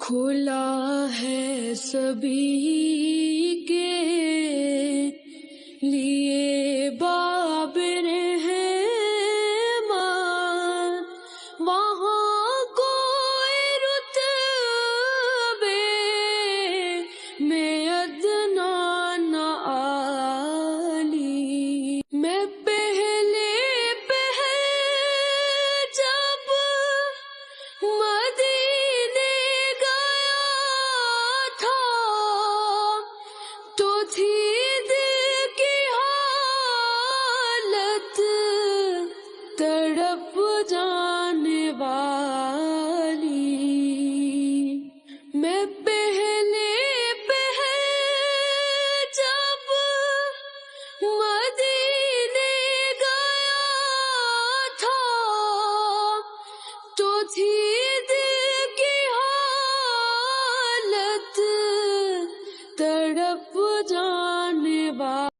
کھلا ہے سبھی کے لیے باب رحمان، وہاں کوئی رتبے میں ادنا نہ عالی۔ میں پہلے جب مدینے گیا تھا تو تھی دل کی حالت تڑپ جانے والی۔ میں پہلے جب مدینے گیا تھا تو تھی دل کی حالت تڑپ جانے